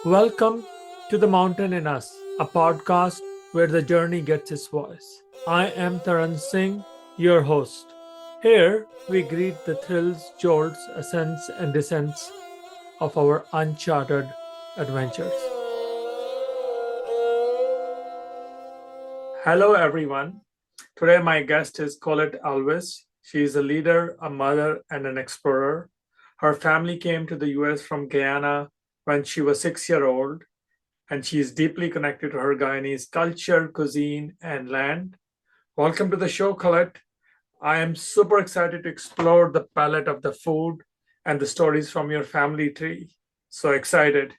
Welcome to The Mountain in Us, a podcast where the journey gets its voice. I am Transcends, your host. Here we greet the thrills, jolts, ascents, and descents of our uncharted adventures. Hello, everyone. Today, my guest is Collette Alvis. She is a leader, a mother, and an explorer. Her family came to the US from Guyana when she was 6 years old, and she is deeply connected to her Guyanese culture, cuisine, and land. Welcome to the show, Colette. I am super excited to explore the palette of the food and the stories from your family tree. So excited.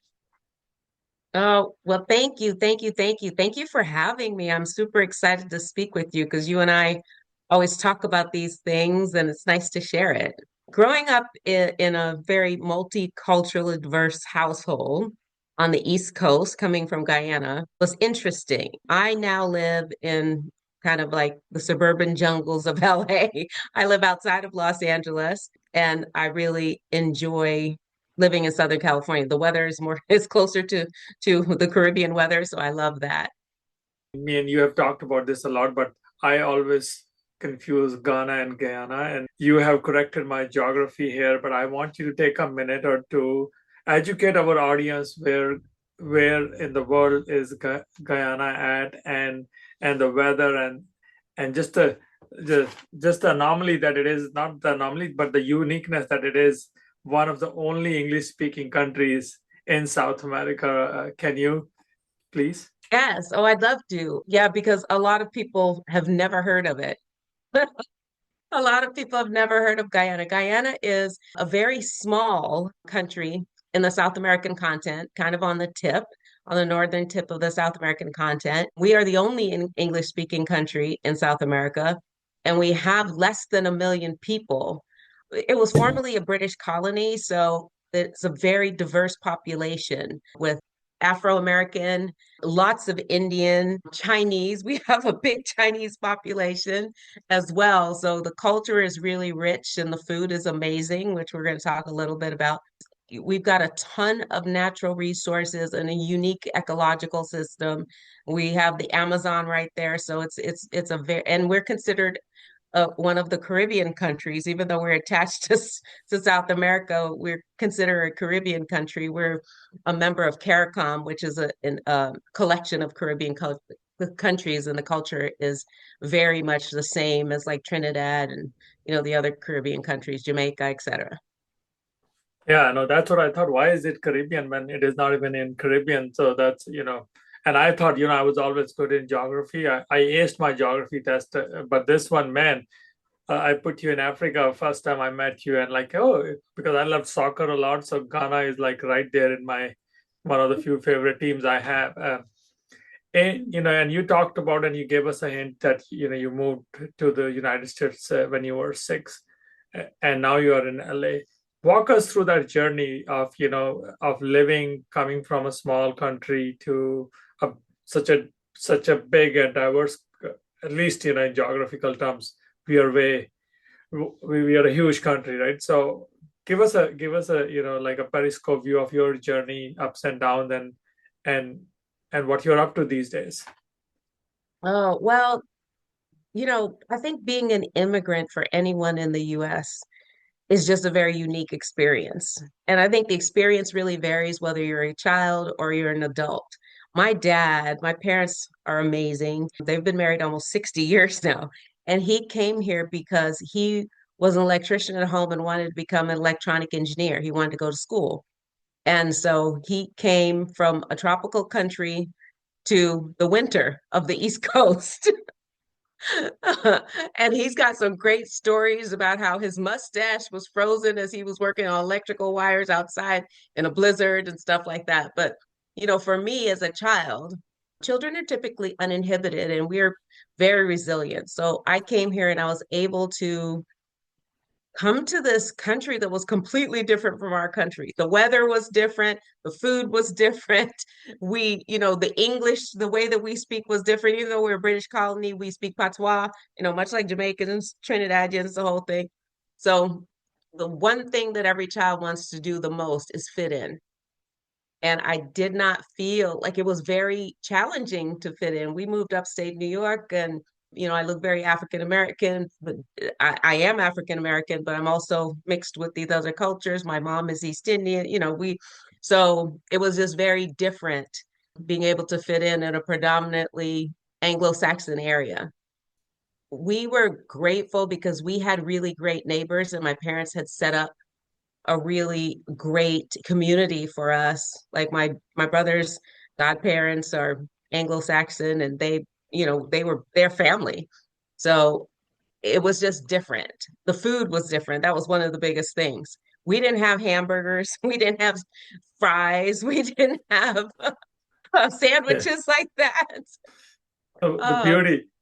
Oh, well, thank you. Thank you. Thank you. Thank you for having me. I'm super excited to speak with you because you and I always talk about these things and it's nice to share it. Growing up in a very multiculturally diverse household on the East Coast, coming from Guyana, was interesting. I now live in kind of like the suburban jungles of LA. I live outside of Los Angeles and I really enjoy living in Southern California. The weather is more is closer to the Caribbean weather, so I love that. Me and you have talked about this a lot, but I always confuse Ghana and Guyana, and you have corrected my geography here. But I want you to take a minute or two, educate our audience where in the world is Guyana at, and the weather and just the anomaly that it is, not the anomaly, but the uniqueness that it is one of the only English speaking countries in South America. Can you please? Yes. Oh, I'd love to. Yeah, because a lot of people have never heard of it. A lot of people have never heard of Guyana. Guyana is a very small country in the South American continent, kind of on the tip, on the northern tip of the South American continent. We are the only English speaking country in South America, and we have less than 1 million people. It was formerly a British colony, so it's a very diverse population with Afro-American, lots of Indian, Chinese. We have a big Chinese population as well. So the culture is really rich and the food is amazing, which we're going to talk a little bit about. We've got a ton of natural resources and a unique ecological system. We have the Amazon right there, so it's a very and we're considered one of the Caribbean countries, even though we're attached to South America, we're considered a Caribbean country. We're a member of CARICOM, which is a collection of Caribbean countries, and the culture is very much the same as like Trinidad and the other Caribbean countries, Jamaica, etc. Yeah, no, that's what I thought. Why is it Caribbean when it is not even in Caribbean? So that's. And I thought, I was always good in geography. I aced my geography test, but this one, man, I put you in Africa first time I met you, and like, oh, because I love soccer a lot, so Ghana is like right there in my one of the few favorite teams I have. And you talked about and you gave us a hint that you moved to the United States when you were 6, and now you are in LA. Walk us through that journey of living, coming from a small country to a, such a big and diverse, at least in geographical terms, we are way we are a huge country, right? So give us a like a periscope view of your journey, ups and downs, and and what you're up to these days. Oh, well, I think being an immigrant for anyone in the US is just a very unique experience. And I think the experience really varies whether you're a child or you're an adult. My parents are amazing. They've been married almost 60 years now. And he came here because he was an electrician at home and wanted to become an electronic engineer. He wanted to go to school. And so he came from a tropical country to the winter of the East Coast. And he's got some great stories about how his mustache was frozen as he was working on electrical wires outside in a blizzard and stuff like that. But, for me as a child, children are typically uninhibited and we're very resilient. So I came here and I was able to come to this country that was completely different from our country. The weather was different, the food was different. The English, the way that we speak was different. Even though we're a British colony, we speak patois, much like Jamaicans, Trinidadians, the whole thing. So the one thing that every child wants to do the most is fit in. And I did not feel like it was very challenging to fit in. We moved upstate New York, and I look very African American, but I am African American, but I'm also mixed with these other cultures. My mom is East Indian, so it was just very different being able to fit in a predominantly Anglo-Saxon area. We were grateful because we had really great neighbors, and my parents had set up a really great community for us. Like my brother's godparents are Anglo-Saxon, and they were their family. So it was just different. The food was different. That was one of the biggest things. We didn't have hamburgers. We didn't have fries. We didn't have Yeah. sandwiches like that. So the Uh,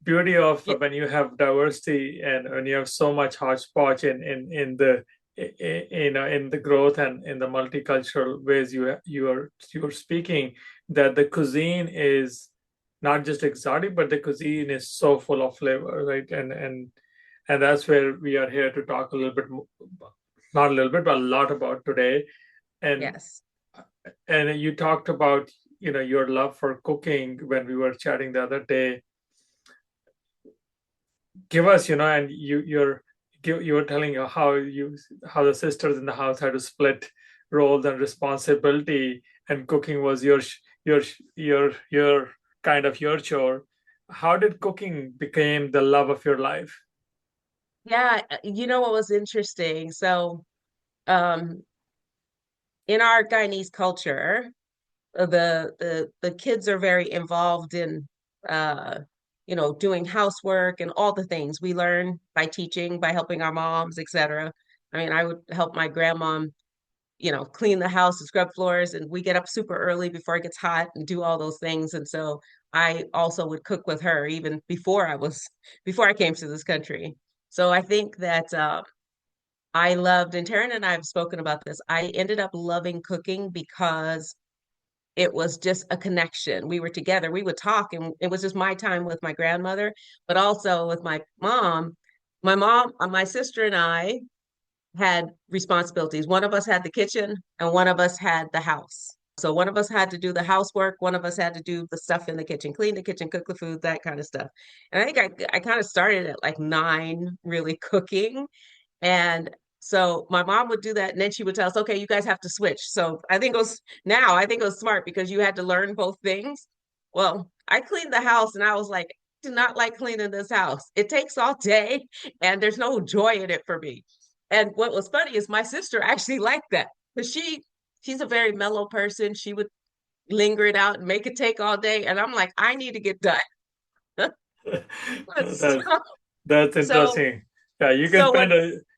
beauty of yeah, when you have diversity and when you have so much hodgepodge in the in the growth and in the multicultural ways you're speaking, that the cuisine is not just exotic, but the cuisine is so full of flavor, right? And that's where we are here to talk a little bit, not a little bit, but a lot about today. And yes. you talked about your love for cooking when we were chatting the other day. Give us, and you were telling how the sisters in the house had to split roles and responsibility, and cooking was your kind of your chore. How did cooking became the love of your life? Yeah, you know what was interesting? So, um, in our Guyanese culture, the kids are very involved in uh doing housework and all the things we learn by teaching, by helping our moms, etc. I mean, I would help my grandmom, clean the house and scrub floors, and we get up super early before it gets hot and do all those things. And so I also would cook with her even before I came to this country. So I think that I loved, and Taryn and I have spoken about this. I ended up loving cooking because it was just a connection. We were together, we would talk, and it was just my time with my grandmother, but also with my mom. My sister and I had responsibilities. One of us had the kitchen, and one of us had the house. So one of us had to do the housework, one of us had to do the stuff in the kitchen, clean the kitchen, cook the food, that kind of stuff. And I think I kind of started at like 9, really cooking. And so my mom would do that, and then she would tell us, okay, you guys have to switch. So I think it was smart because you had to learn both things. Well, I cleaned the house, and I was like, I do not like cleaning this house. It takes all day, and there's no joy in it for me. And what was funny is my sister actually liked that, because she's a very mellow person. She would linger it out and make it take all day. And I'm like, I need to get done. That's so, that's so interesting. Yeah, so what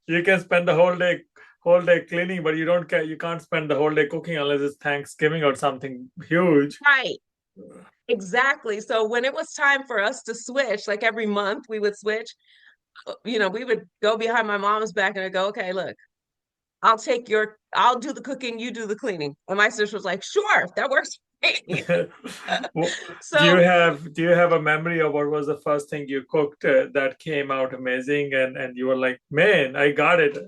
you can spend the whole day cleaning, but you can't spend the whole day cooking unless it's Thanksgiving or something huge. right. Exactly. So when it was time for us to switch, like every month we would switch, we would go behind my mom's back and I'd go, okay, look, I'll do the cooking, you do the cleaning. And my sister was like, sure, that works for me. Well, So, do you have a memory of what was the first thing you cooked that came out amazing and you were like, man, I got it.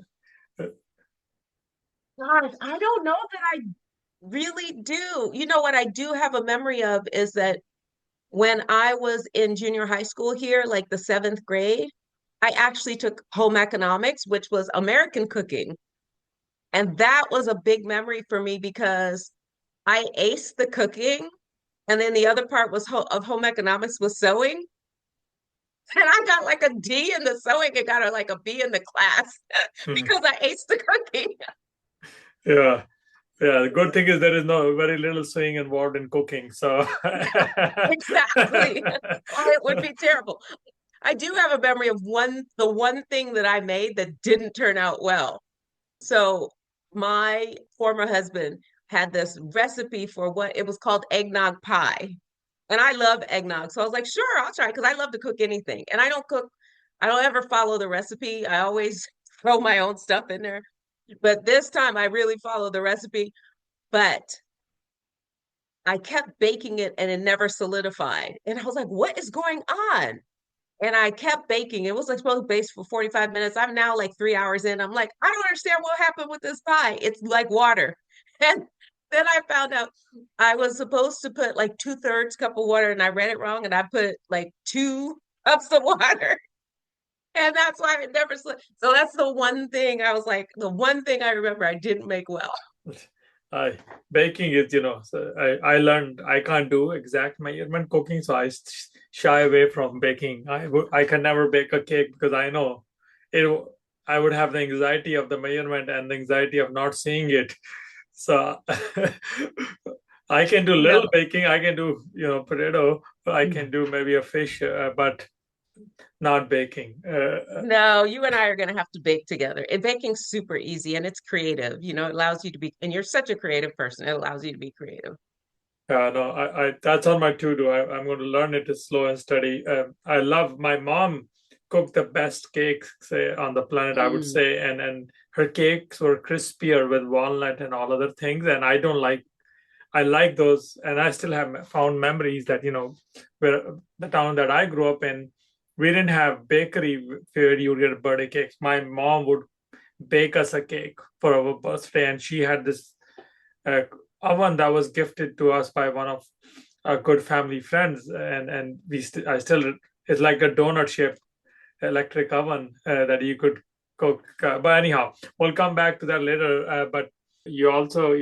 gosh, I don't know that I really do. You know what I do have a memory of is that when I was in junior high school here, like the seventh grade, I actually took home economics, which was American cooking. And that was a big memory for me because I aced the cooking. And then the other part of home economics was sewing. And I got like a D in the sewing and got like a B in the class Hmm. because I aced the cooking. Yeah. Yeah, the good thing is there is no very little swing involved in cooking. So Exactly. Or it would be terrible. I do have a memory of the one thing that I made that didn't turn out well. So my former husband had this recipe for what it was called eggnog pie. And I love eggnog. So I was like, sure, I'll try because I love to cook anything. And I don't ever follow the recipe. I always throw my own stuff in there. But this time I really followed the recipe. But I kept baking it and it never solidified. And I was like, what is going on? And I kept baking. It was like supposed to bake for 45 minutes. I'm now like 3 hours in. I'm like, I don't understand what happened with this pie. It's like water. And Then I found out I was supposed to put like 2/3 cup of water and I read it wrong and I put like 2 cups of water. And that's why it never slipped. So that's the one thing I was like, the one thing I remember I didn't make well. I baking is, so I learned I can't do exact measurement cooking, so I shy away from baking. I can never bake a cake because I know it. I would have the anxiety of the measurement and the anxiety of not seeing it. So I can do No. little baking. I can do, potato. I can do maybe a fish, but not baking. No, you and I are going to have to bake together. And baking's super easy and it's creative. It allows you to be, and you're such a creative person. It allows you to be creative. No, I that's on my to-do. I'm going to learn it slow and steady. I love my mom cooked the best cakes say, on the planet, I would Mm. say, and her cakes were crispier with walnut and all other things. And I don't like I like those, and I still have found memories that where the town that I grew up in, we didn't have bakery where you get birthday cakes. My mom would bake us a cake for our birthday, and she had this uh, oven that was gifted to us by one of our good family friends, and I still it's like a donut shaped electric oven that you could cook. But anyhow, we'll come back to that later. But you also,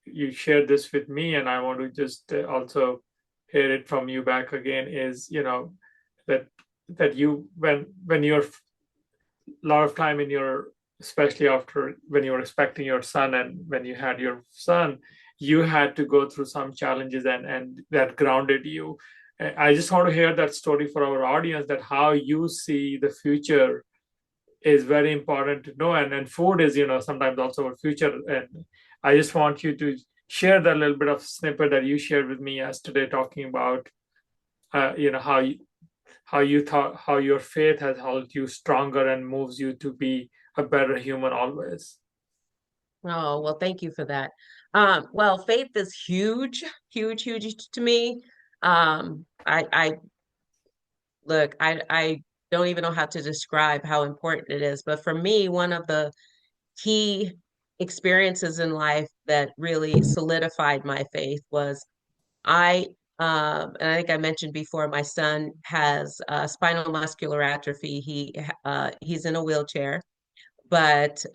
you shared this with me, and I want to just also hear it from you back again. Is that you when you're a lot of time in your, especially after when you were expecting your son and when you had your son, you had to go through some challenges, and that grounded you. I just want to hear that story for our audience, that how you see the future is very important to know, and food is sometimes also our future. And I just want you to share that little bit of snippet that you shared with me yesterday, talking about how you thought, how your faith has helped you stronger and moves you to be a better human always. Oh, well, thank you for that. Well, faith is huge, huge, huge to me. I look, I don't even know how to describe how important it is, but for me, one of the key experiences in life that really solidified my faith was I, and I think I mentioned before, my son has spinal muscular atrophy. He's in a wheelchair, but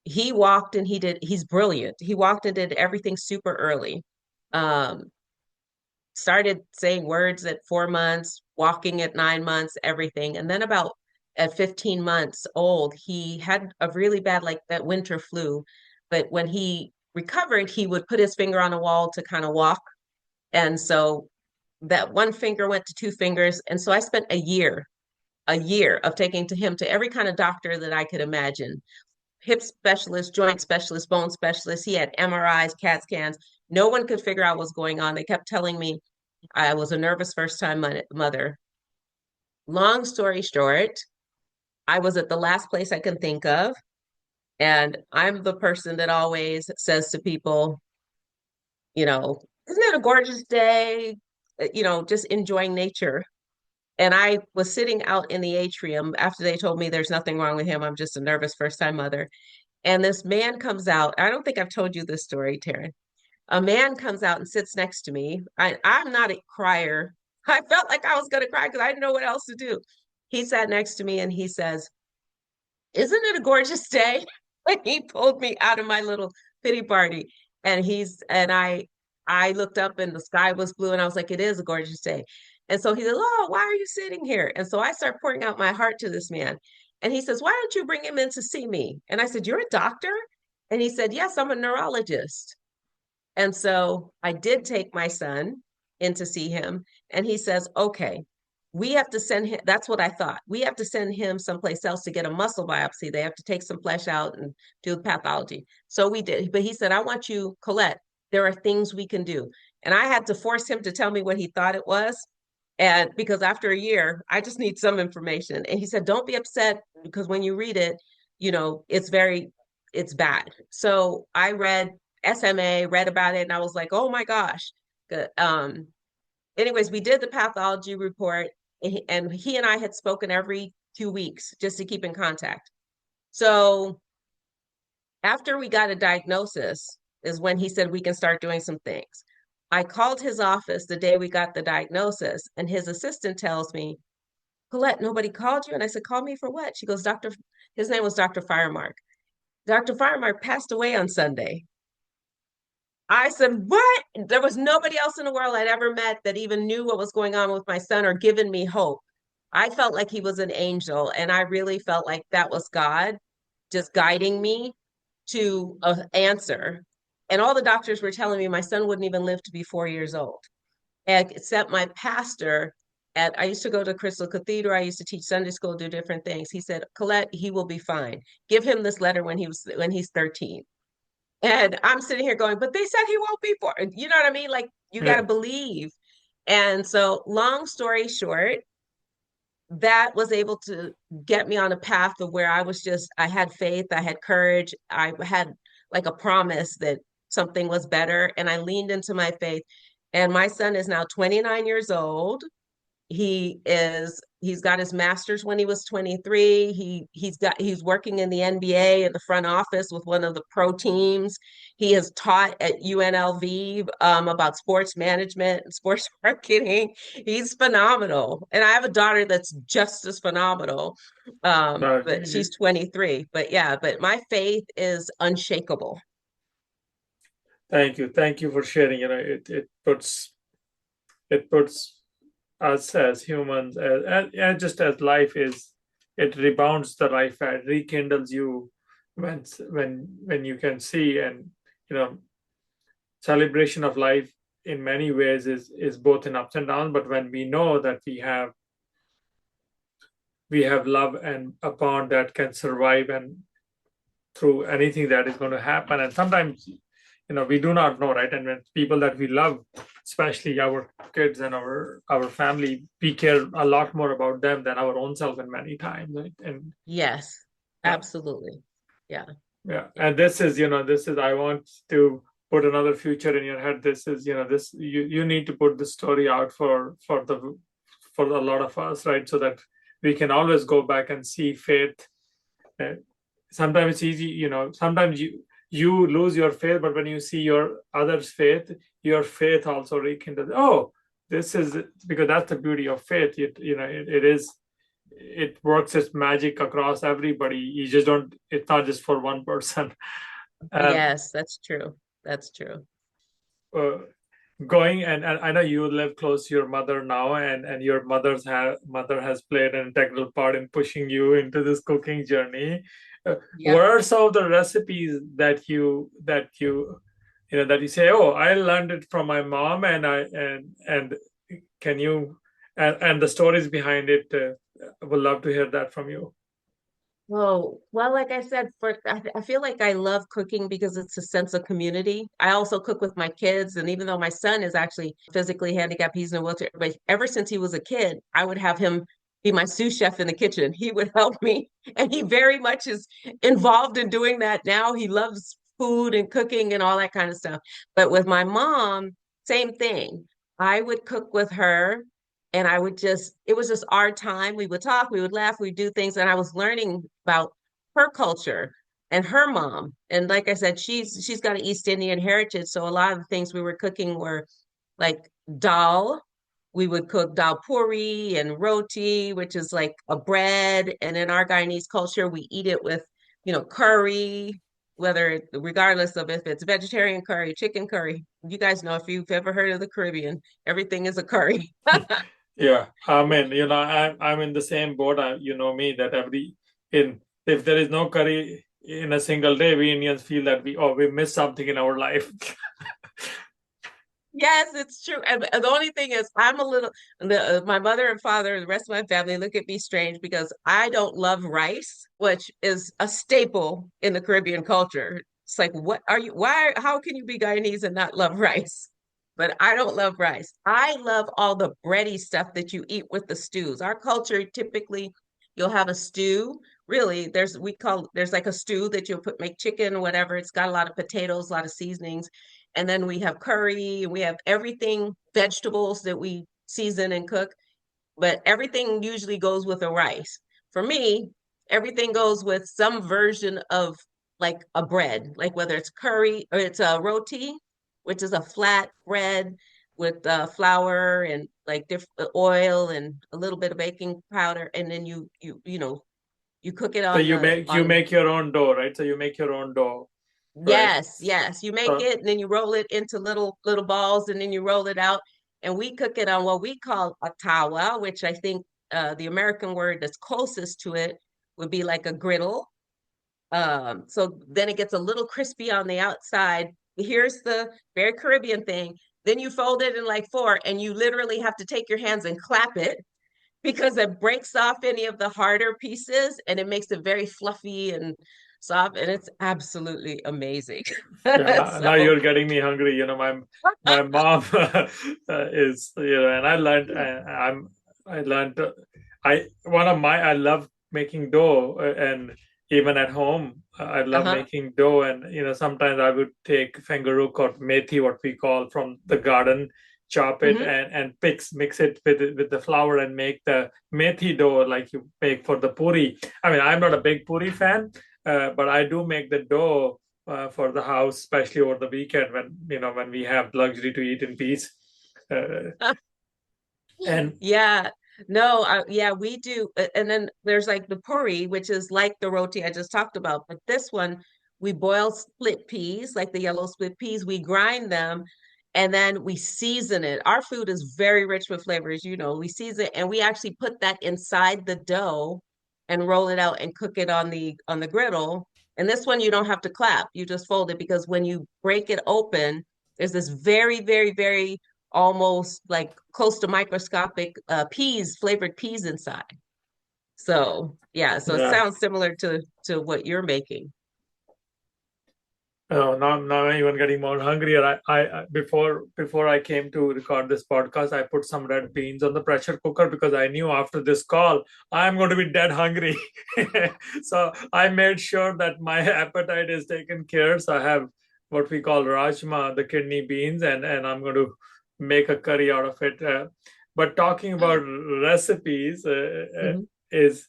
he walked and he's brilliant. He walked and did everything super early. Um, Started saying words at 4 months, walking at 9 months, everything. And then about at 15 months old, he had a really bad, like that winter flu. But when he recovered, he would put his finger on a wall to kind of walk. And so that one finger went to two fingers. And so I spent a year of taking to him to every kind of doctor that I could imagine, hip specialist, joint specialist, bone specialist. He had MRIs, CAT scans. No one could figure out what's going on. They kept telling me I was a nervous first time mother. Long story short, I was at the last place I can think of. And I'm the person that always says to people, isn't it a gorgeous day? Just enjoying nature. And I was sitting out in the atrium after they told me there's nothing wrong with him. I'm just a nervous first time mother. And this man comes out. I don't think I've told you this story, Taryn. A man comes out and sits next to me. I'm not a crier. I felt like I was going to cry because I didn't know what else to do. He sat next to me and he says, "Isn't it a gorgeous day?" Like he pulled me out of my little pity party. And I looked up and the sky was blue and I was like, "It is a gorgeous day." And so he said, "Oh, why are you sitting here?" And so I start pouring out my heart to this man. And he says, "Why don't you bring him in to see me?" And I said, "You're a doctor?" And he said, "Yes, I'm a neurologist." And so I did take my son in to see him. And he says, "Okay, we have to send him." That's what I thought. We have to send him someplace else to get a muscle biopsy. They have to take some flesh out and do the pathology. So we did. But he said, "I want you, Collette, there are things we can do." And I had to force him to tell me what he thought it was. And because after a year, I just need some information. And he said, "Don't be upset because when you read it, it's bad." So I read SMA, read about it, and I was like, "Oh my gosh." Um, Anyways, we did the pathology report, and he and I had spoken every 2 weeks just to keep in contact. So After we got a diagnosis is when he said we can start doing some things. I called his office the day we got the diagnosis, and his assistant tells me, Collette, nobody called you. And I said, call me for what? She goes, his name was Dr. Firemark. Dr. Firemark passed away on Sunday. I said, what? There was nobody else in the world I'd ever met that even knew what was going on with my son or given me hope. I felt like he was an angel, and I really felt like that was God just guiding me to an answer. And all the doctors were telling me my son wouldn't even live to be 4 years old. Except my pastor I used to go to Crystal Cathedral. I used to teach Sunday school, do different things. He said, Collette, he will be fine. Give him this letter when he's 13. And I'm sitting here going, but they said he won't be for, you know what I mean? Like you got to Yeah. believe. And so long story short, that was able to get me on a path of where I had faith, I had courage, I had like a promise that something was better, and I leaned into my faith. And my son is now 29 years old. He's got his master's when he was 23. He's working in the NBA in the front office with one of the pro teams. He has taught at UNLV about sports management and sports marketing. He's phenomenal. And I have a daughter that's just as phenomenal. No, But she's 23. But yeah, but my faith is unshakable. thank you for sharing. It puts us as humans, as just as life is, it rebounds the life and rekindles you when you can see. And you know celebration of life in many ways is both in ups and downs. But when we know that we have love and a bond that can survive and through anything that is going to happen. And sometimes we do not know, right? And when people that we love, especially our kids and our family, we care a lot more about them than our own self in many times, right? And Yes, yeah, absolutely. Yeah. yeah. And this is I want to put another future in your head. This is this you need to put the story out for a lot of us, right? So that we can always go back and see faith. uh, Sometimes it's easy, sometimes you lose your faith, but when you see your others faith, your faith also rekindles. Oh, this is because that's the beauty of faith. It works its magic across everybody. You just don't, it's not just for one person. um Yes, that's true. That's true. uh, Going, and I know you live close to your mother now, and your mother has played an integral part in pushing you into this cooking journey. What Yep. are some of the recipes that you say, oh, I learned it from my mom, and can you and the stories behind it? I would love to hear that from you. Oh, well, like I said, I feel like I love cooking because it's a sense of community. I also cook with my kids, and even though my son is actually physically handicapped, he's in a wheelchair, but ever since he was a kid, I would have him be my sous chef in the kitchen. He would help me, and he very much is involved in doing that now. He loves food and cooking and all that kind of stuff. But with my mom, same thing. I would cook with her, and it was just our time. We would talk, we would laugh, we'd do things. And I was learning about her culture and her mom. And like I said, she's got an East Indian heritage. So a lot of the things we were cooking were like dal. We would cook dal puri and roti, which is like a bread. And in our Guyanese culture, we eat it with, curry, regardless of if it's vegetarian curry, chicken curry. You guys know if you've ever heard of the Caribbean, everything is a curry. Yeah, I mean, I'm in the same boat. You know me that in if there is no curry in a single day, we Indians feel that we miss something in our life. Yes, it's true. And the only thing is, my mother and father, and the rest of my family look at me strange because I don't love rice, which is a staple in the Caribbean culture. It's like, how can you be Guyanese and not love rice? But I don't love rice. I love all the bready stuff that you eat with the stews. Our culture, typically, you'll have a stew. Really, there's like a stew that make chicken or whatever. It's got a lot of potatoes, a lot of seasonings, and then we have curry, and we have everything, vegetables that we season and cook, but everything usually goes with a rice. For me, everything goes with some version of like a bread, like whether it's curry or it's a roti, which is a flat bread with flour and like different oil and a little bit of baking powder, and then you cook it So on you the make you on make your own dough, right? So you make your own dough, right? yes, yes. You make So it and then you roll it into little balls and then you roll it out. And we cook it on what we call a tawa, which I think the American word that's closest to it would be like a griddle. So then it gets a little crispy on the outside. Here's the very Caribbean thing. Then you fold it in like four, and you literally have to take your hands and clap it because it breaks off any of the harder pieces and it makes it very fluffy and soft, and it's absolutely amazing. yeah, now So, you're getting me hungry. My mom is, and I learned I one of my I love making dough, and even at home I love uh-huh. making dough, and sometimes I would take fengaruk or methi, what we call, from the garden, chop it Hmm. and mix it with the flour and make the methi dough like you make for the puri. I mean, I'm not a big puri fan, but I do make the dough for the house, especially over the weekend when we have luxury to eat in peace. Uh, and Yeah. No, yeah, we do. And then there's like the puri, which is like the roti I just talked about. But this one, we boil split peas, like the yellow split peas. We grind them and then we season it. Our food is very rich with flavors, we season it and we actually put that inside the dough and roll it out and cook it on the griddle. And this one you don't have to clap. You just fold it because when you break it open, there's this very, very, very almost like close to microscopic flavored peas inside. So yeah, so it yeah, sounds similar to what you're making. oh, now I'm even getting more hungrier. Before I came to record this podcast, I put some red beans on the pressure cooker because I knew after this call I'm going to be dead hungry. So I made sure that my appetite is taken care. So I have what we call rajma, the kidney beans, and I'm going to make a curry out of it. But talking about recipes, Mhm. is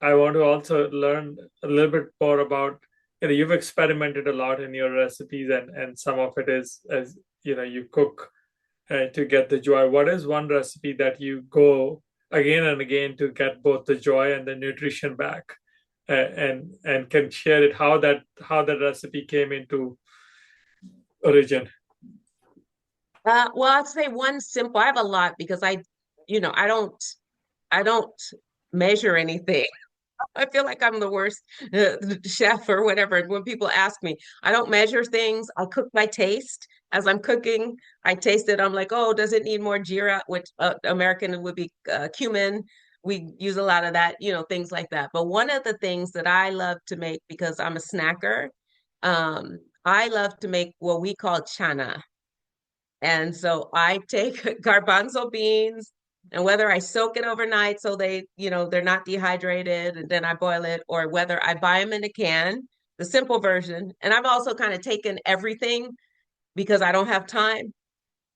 I want to also learn a little bit more about, you've experimented a lot in your recipes, and some of it is, as you cook to get the joy. What is one recipe that you go again and again to get both the joy and the nutrition back, and can share it, how that recipe came into origin? Well, I'd say one simple. I have a lot because I don't measure anything. I feel like I'm the worst chef or whatever. When people ask me, I don't measure things. I cook by taste. As I'm cooking, I taste it. I'm like, oh, does it need more jeera? Which American would be cumin. We use a lot of that, things like that. But one of the things that I love to make because I'm a snacker, I love to make what we call chana. And so I take garbanzo beans and whether I soak it overnight so they're not dehydrated and then I boil it, or whether I buy them in a can, the simple version. And I've also kind of taken everything because I don't have time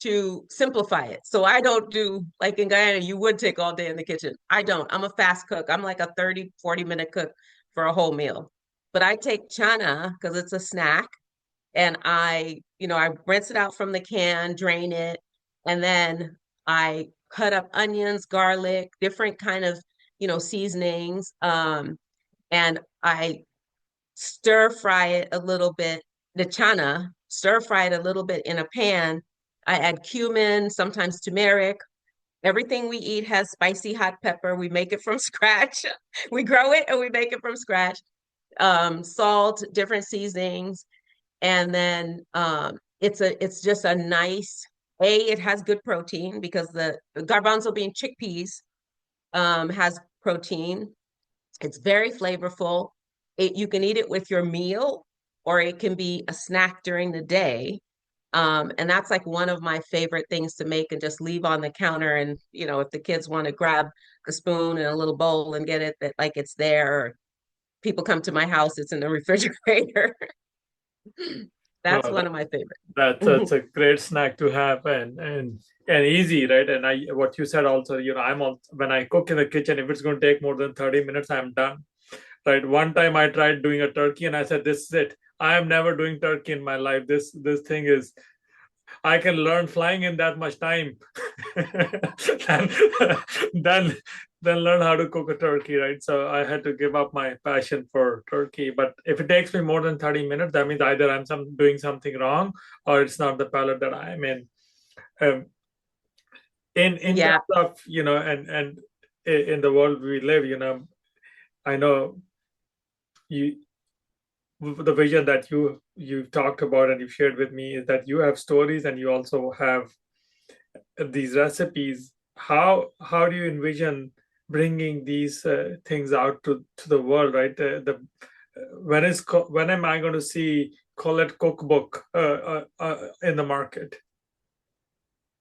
to simplify it. So I don't do like in Guyana, you would take all day in the kitchen. I don't. I'm a fast cook. I'm like a 30, 40-minute cook for a whole meal. But I take chana because it's a snack and I rinse it out from the can, drain it, and then I cut up onions, garlic, different kind of, seasonings. And I stir fry it a little bit, the chana, stir fry it a little bit in a pan. I add cumin, sometimes turmeric. Everything we eat has spicy hot pepper. We make it from scratch. We grow it and we make it from scratch. Salt, different seasonings, and then it's just a nice it has good protein because the garbanzo bean chickpeas has protein. It's very flavorful. You can eat it with your meal or it can be a snack during the day. And that's like one of my favorite things to make and just leave on the counter. And, if the kids want to grab a spoon and a little bowl and get it, that like it's there, or people come to my house, it's in the refrigerator. That's No, one of my favorites. that's a great snack to have, and easy, right? And what you said also, I'm all, when I cook in the kitchen, if it's going to take more than 30 minutes, I'm done. right? One time I tried doing a turkey and I said, this is it. I am never doing turkey in my life. This thing is, I can learn flying in that much time. then, then then learn how to cook a turkey, right? So I had to give up my passion for turkey. But if it takes me more than 30 minutes, that means either doing something wrong or it's not the palate that I'm in. Um, in Yeah. terms of, and in the world we live, I know you the vision that you've talked about and you've shared with me is that you have stories and you also have these recipes. How do you envision bringing these things out to the world, right? When am I going to see Collette cookbook in the market?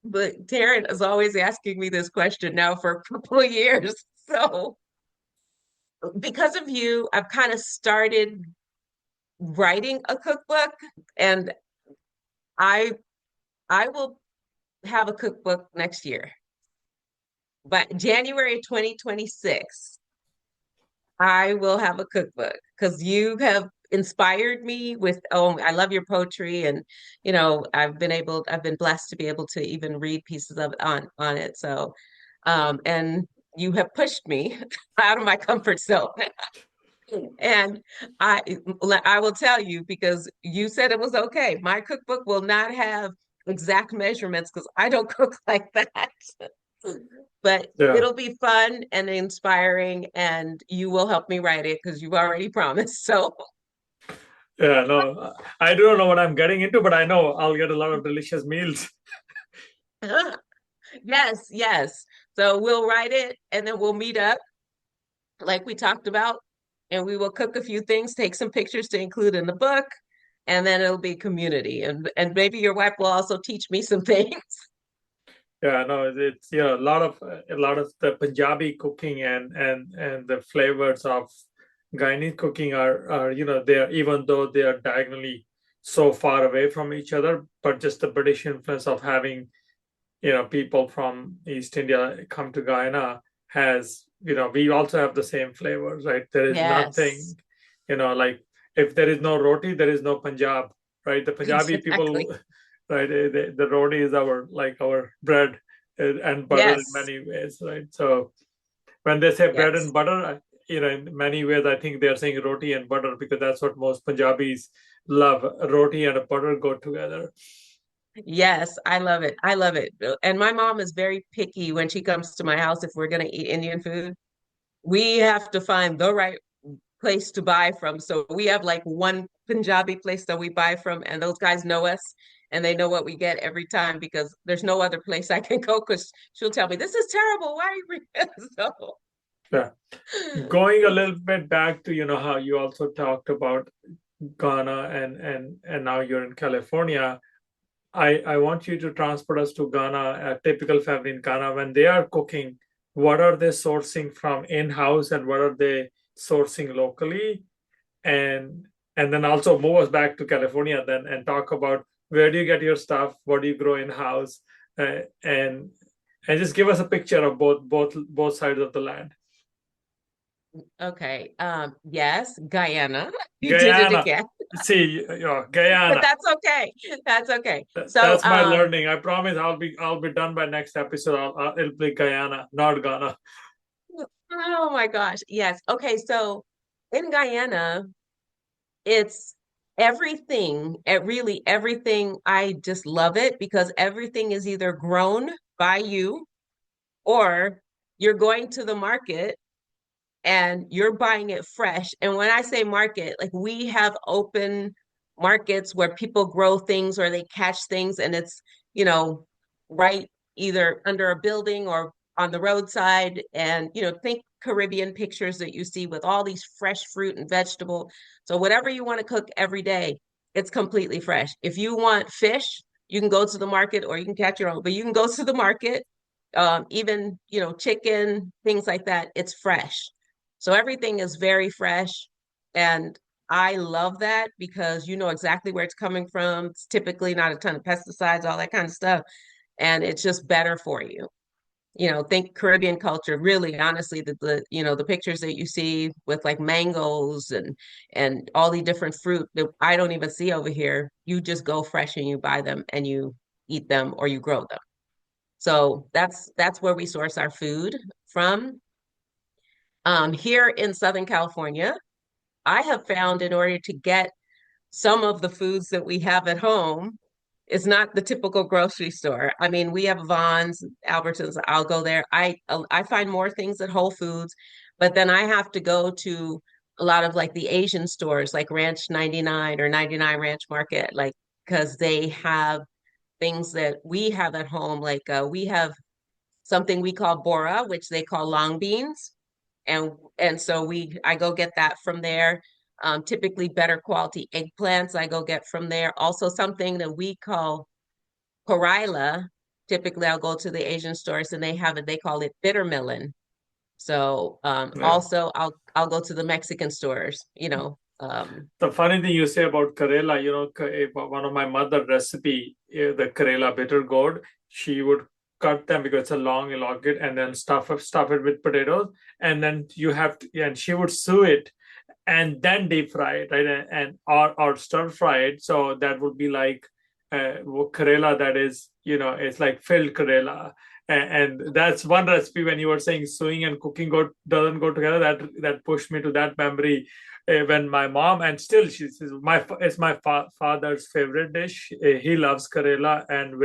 But Taryn is always asking me this question now for a couple of years. So because of you, I've kind of started writing a cookbook, and I I will have a cookbook next year. But January 2026, I will have a cookbook because you have inspired me with, oh, I love your poetry, and I've been blessed to be able to even read pieces of it on it. So and you have pushed me out of my comfort zone. And I I will tell you, because you said it was okay. My cookbook will not have exact measurements because I don't cook like that. But Yeah. it'll be fun and inspiring, and you will help me write it because you've already promised. So Yeah, no, I don't know what I'm getting into, but I know I'll get a lot of delicious meals. yes, yes. So we'll write it and then we'll meet up like we talked about, and we will cook a few things, take some pictures to include in the book, and then it'll be community. And maybe your wife will also teach me some things. Yeah, no, it's a lot of the Punjabi cooking and the flavors of Guyanese cooking are they are, even though they are diagonally so far away from each other, but just the British influence of having people from East India come to Guyana has, we also have the same flavors, right? There is Yes, nothing, like if there is no roti, there is no Punjab, right? The Punjabi exactly. people, right? The roti is our bread and butter in Yes, many ways, right? So when they say bread and yes. butter, in many ways, I think they're saying roti and butter because that's what most Punjabis love. Roti and butter go together. Yes, I love it. I love it. And my mom is very picky when she comes to my house if we're going to eat Indian food. We have to find the right place to buy from. So we have like one Punjabi place that we buy from, and those guys know us and they know what we get every time because there's no other place I can go because she'll tell me, this is terrible. Why are you bringing so Yeah. Going a little bit back to how you also talked about Ghana and now you're in California. I want you to transport us to Ghana, a typical family in Ghana when they are cooking. What are they sourcing from in-house and what are they sourcing locally? And then also move us back to California then and talk about where do you get your stuff, what do you grow in-house, and just give us a picture of both sides of the land. Okay. Yes, Guyana. You did it Guyana. again. See, But Guyana. that's okay. That's okay. So, That's my learning. I promise I'll be done by next episode. It'll be Guyana, not Ghana. oh my gosh. Yes. Okay. So in Guyana, it's everything, really everything. I just love it because everything is either grown by you or you're going to the market and you're buying it fresh. And when I say market, like we have open markets where people grow things or they catch things and it's, you know, right either under a building or on the roadside. And, think Caribbean pictures that you see with all these fresh fruit and vegetable. So whatever you want to cook every day, it's completely fresh. If you want fish, you can go to the market or you can catch your own, but you can go to the market. Even, chicken, things like that, it's fresh. So everything is very fresh. And I love that because you know exactly where it's coming from. It's typically not a ton of pesticides, all that kind of stuff. And it's just better for you. think Caribbean culture, really, honestly, the pictures that you see with like mangoes and all the different fruit that I don't even see over here, you just go fresh and you buy them and you eat them or you grow them. So that's where we source our food from. Here in Southern California, I have found in order to get some of the foods that we have at home, it's not the typical grocery store. I mean, we have Vons, Albertsons. I'll go there. I find more things at Whole Foods, but then I have to go to a lot of like the Asian stores, like Ranch 99 or 99 Ranch Market, like because they have things that we have at home. Like we have something we call bora, which they call long beans, and so I go get that from there. Typically better quality eggplants I go get from there. Also something that we call Corilla. Typically I'll go to the Asian stores and they have it, they call it bitter melon. So Yeah. also I'll go to the Mexican stores, The funny thing you say about Karela, one of my mother recipe, the Karela bitter gourd, she would cut them because it's a long elongate and then stuff it with potatoes. And then you have to, and she would sew it and then deep fry it, right? And or stir fry it. So that would be like Karela that is, it's like filled Karela. And that's one recipe when you were saying sewing and cooking doesn't go together. That pushed me to that memory when my mom, and still she's it's my father's favorite dish. He loves Karela and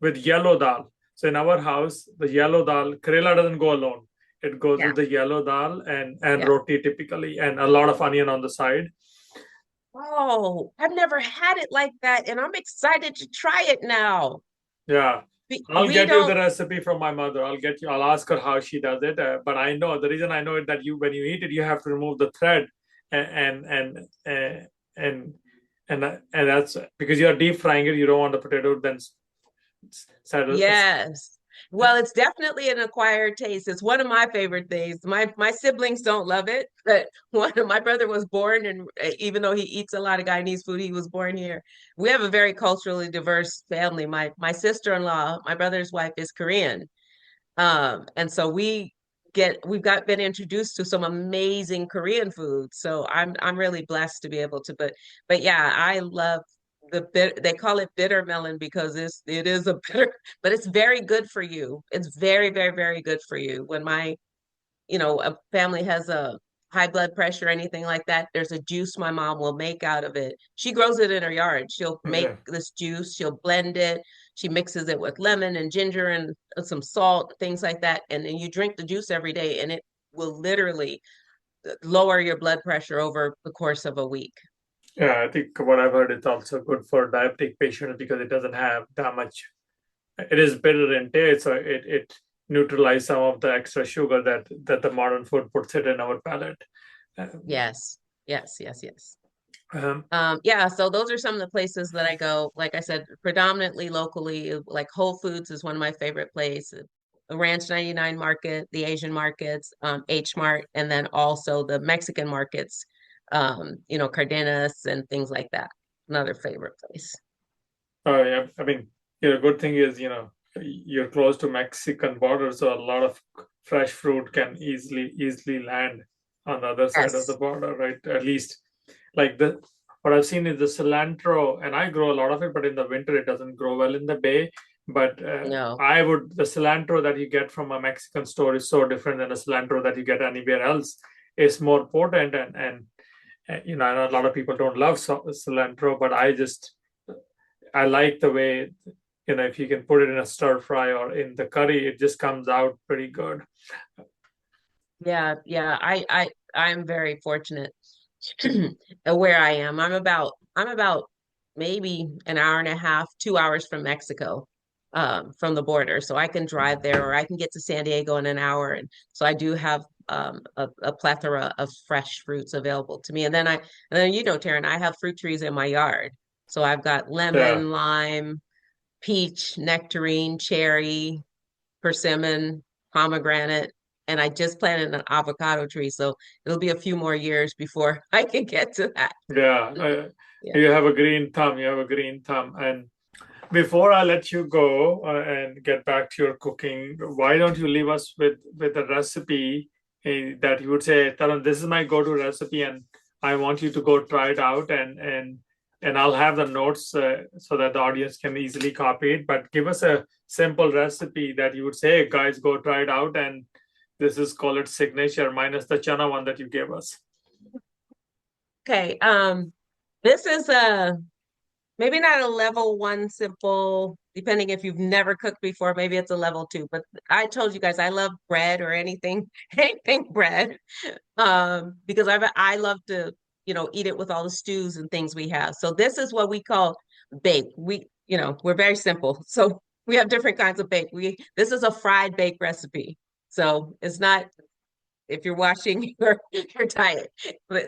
with yellow dal. So in our house, the yellow dal, Karela doesn't go alone. It goes Yeah. with the yellow dal and Yeah. roti typically, and a lot of onion on the side. Oh, I've never had it like that, and I'm excited to try it now. Yeah. I'll We get you the don't, recipe from my mother. I'll ask her how she does it. But I know the reason I know it that when you eat it, you have to remove the thread, and and and and and that's because you're deep frying it. You don't want the potato then settle. yes. Well, it's definitely an acquired taste. It's one of my favorite things. My siblings don't love it, but one of my brother was born, and even though he eats a lot of Guyanese food, he was born here. We have a very culturally diverse family. My sister-in-law, my brother's wife is Korean. And so we've got been introduced to some amazing Korean food. So I'm really blessed to be able to, but yeah, I love they call it bitter melon because it is a bitter, but it's very good for you. It's very, very, very good for you. When a family has a high blood pressure or anything like that, there's a juice my mom will make out of it. She grows it in her yard. She'll make Yeah. this juice, she'll blend it, she mixes it with lemon and ginger and some salt, things like that. And then you drink the juice every day, and it will literally lower your blood pressure over the course of a week. Yeah, I think what I've heard it's also good for diabetic patients because it doesn't have that much. It is bitter in taste, so it neutralizes some of the extra sugar that the modern food puts it in our palate. Um, Yes, yes, yes, yes. um, Yeah, so those are some of the places that I go. Like I said, predominantly locally, like Whole Foods is one of my favorite places. The Ranch 99 market, the Asian markets, H Mart, and then also the Mexican markets, Cardenas and things like that. Another favorite place. yeah, I mean, good thing is, you're close to Mexican border, so a lot of fresh fruit can easily land on the other side of the Yes. border, right? At least like the what I've seen is the cilantro, and I grow a lot of it, but in the winter it doesn't grow well in the bay. But No. the cilantro that you get from a Mexican store is so different than the cilantro that you get anywhere else. It's more potent, and I know a lot of people don't love cilantro, but I like the way, if you can put it in a stir fry or in the curry, it just comes out pretty good. Yeah, yeah. I'm very fortunate where I am. I'm about maybe an hour and a half, 2 hours from Mexico, from the border. So I can drive there or I can get to San Diego in an hour. And so I do have a plethora of fresh fruits available to me. And then Taryn, I have fruit trees in my yard. So I've got Yeah, lemon, lime, peach, nectarine, cherry, persimmon, pomegranate, and I just planted an avocado tree, so it'll be a few more years before I can get to that. yeah. Yeah. You have a green thumb. You have a green thumb, and before I let you go and get back to your cooking, why don't you leave us with a recipe that you would say, Tarun, this is my go-to recipe, and I want you to go try it out, and I'll have the notes so that the audience can easily copy it. But give us a simple recipe that you would say, hey, guys, go try it out, and this is Collette's signature minus the chana one that you gave us. Okay. This is a maybe not a level one simple, depending if you've never cooked before, maybe it's a level two. But I told you guys I love bread or anything, anything bread. Because I love to, eat it with all the stews and things we have. So this is what we call bake. We're very simple. So we have different kinds of bake. This is a fried bake recipe. So it's not if you're watching your diet.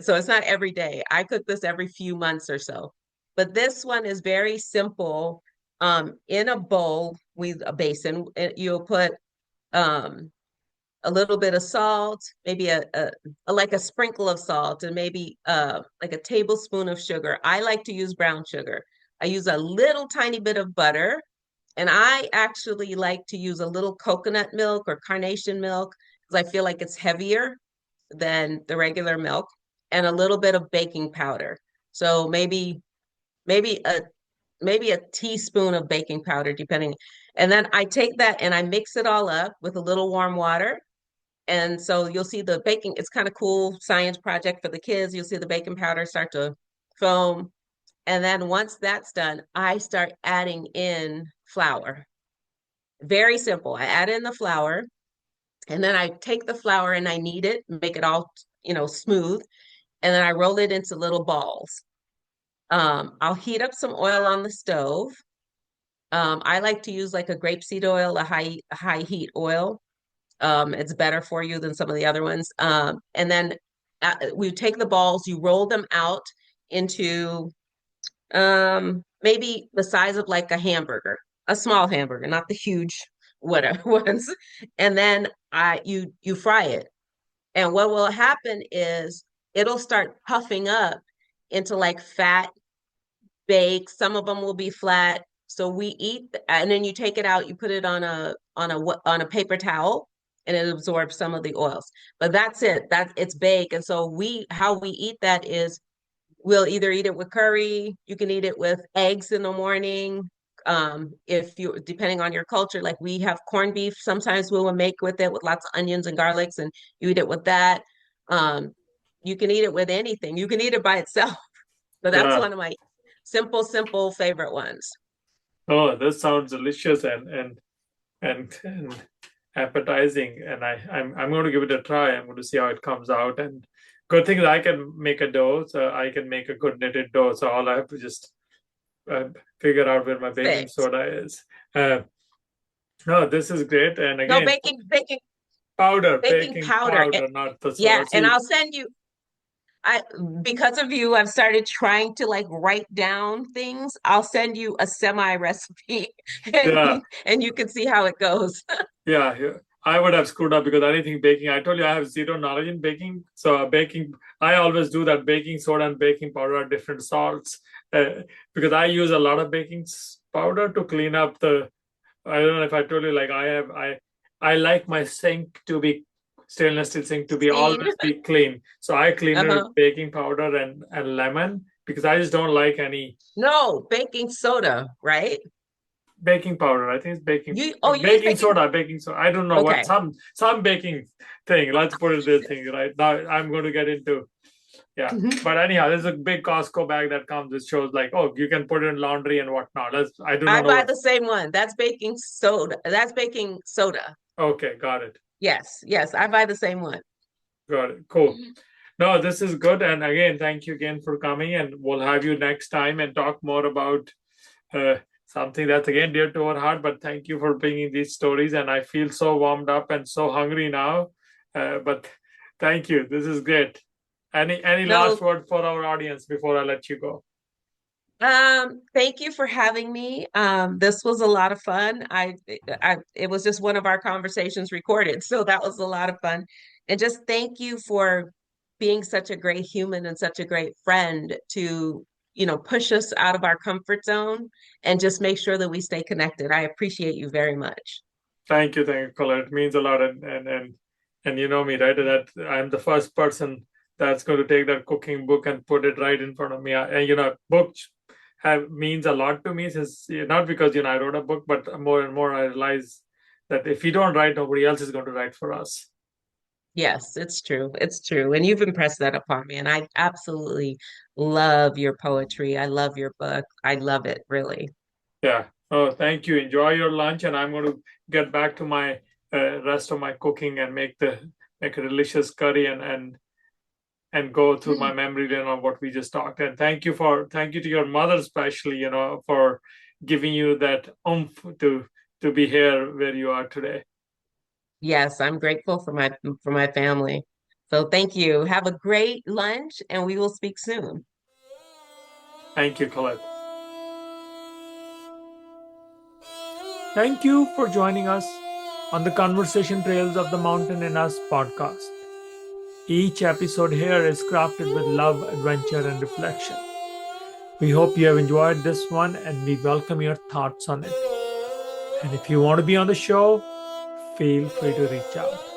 So it's not every day. I cook this every few months or so. But this one is very simple. In a bowl with a basin, you'll put a little bit of salt, maybe like a sprinkle of salt, and maybe like a tablespoon of sugar. I like to use brown sugar. I use a little tiny bit of butter, and I actually like to use a little coconut milk or carnation milk because I feel like it's heavier than the regular milk, and a little bit of baking powder. So maybe a maybe a teaspoon of baking powder, depending. And then I take that and I mix it all up with a little warm water. And so you'll see the baking, it's kind of cool science project for the kids. You'll see the baking powder start to foam. And then once that's done, I start adding in flour. Very simple. I add in the flour and then I take the flour and I knead it, make it all, smooth. And then I roll it into little balls. I'll heat up some oil on the stove. I like to use like a grapeseed oil, a high heat oil. It's better for you than some of the other ones. And then we take the balls, you roll them out into maybe the size of like a hamburger, a small hamburger, not the huge whatever ones. And then you fry it. And what will happen is it'll start puffing up into like fat bake. Some of them will be flat. So we eat, and then you take it out. You put it on a paper towel, and it absorbs some of the oils. But that's it. That it's baked. And so how we eat that is we'll either eat it with curry. You can eat it with eggs in the morning. If you depending on your culture, like we have corned beef. Sometimes we will make with it with lots of onions and garlics, and you eat it with that. Um, you can eat it with anything. You can eat it by itself. But that's Yeah. one of my simple favorite ones. Oh, this sounds delicious and appetizing. And I'm going to give it a try. I'm going to see how it comes out. And good thing is I can make a dough, so I can make a good knitted dough. So all I have to just uh, figure out where my baking Perfect. soda is. No, this is great. And No again, baking baking powder. powder, not the Yeah, soda. and See, I'll send you I because of you, I've started trying to like write down things. I'll send you a semi recipe yeah, and you can see how it goes. yeah. I would have screwed up because anything baking, I told you I have zero knowledge in baking. So baking, I always do that. Baking soda and baking powder are different salts because I use a lot of baking powder to clean up the. I don't know if I told you, like I like my sink to be stainless steel sink to be Clean. always be clean. So I clean it Uh-huh. with baking powder and lemon because I just don't like any No, baking soda, right? baking powder. I think it's You use baking baking. soda, baking soda. I don't know what Okay. some baking thing. Let's put it this thing right now. I'm going to get into yeah. Mhm. But anyhow, there's a big Costco bag that comes which shows like, oh, you can put it in laundry and whatnot. I do I not know buy what. the same one. That's baking soda. That's baking soda. Okay, got it. Yes, yes, I buy the same one. Got it. Cool. No, this is good. And again, thank you again for coming. And we'll have you next time and talk more about uh, something that's again dear to our heart. But thank you for bringing these stories. And I feel so warmed up and so hungry now. But thank you. This is great. Any last No, word for our audience before I let you go? thank you for having me. This was a lot of fun. It was just one of our conversations recorded, so that was a lot of fun. And just thank you for being such a great human and such a great friend to push us out of our comfort zone and just make sure that we stay connected. I appreciate you very much. Thank you, Collette. It means a lot, and you know me, right? That I'm the first person that's going to take that cooking book and put it right in front of me. And books have means a lot to me, since not because I wrote a book, but more and more I realize that if we don't write, nobody else is going to write for us. Yes, it's true. It's true. And you've impressed that upon me. And I absolutely love your poetry. I love your book. I love it, really. Yeah. Oh, thank you. Enjoy your lunch, and I'm going to get back to my rest of my cooking and make a delicious curry and go through my memory lane of what we just talked. And thank you to your mother especially, for giving you that oomph to be here where you are today. Yes, I'm grateful for my family. So thank you. Have a great lunch and we will speak soon. Thank you, Colette. Thank you for joining us on the Conversation Trails of the Mountain in Us podcast. Each episode here is crafted with love, adventure, and reflection. We hope you have enjoyed this one, and we welcome your thoughts on it. And if you want to be on the show, feel free to reach out.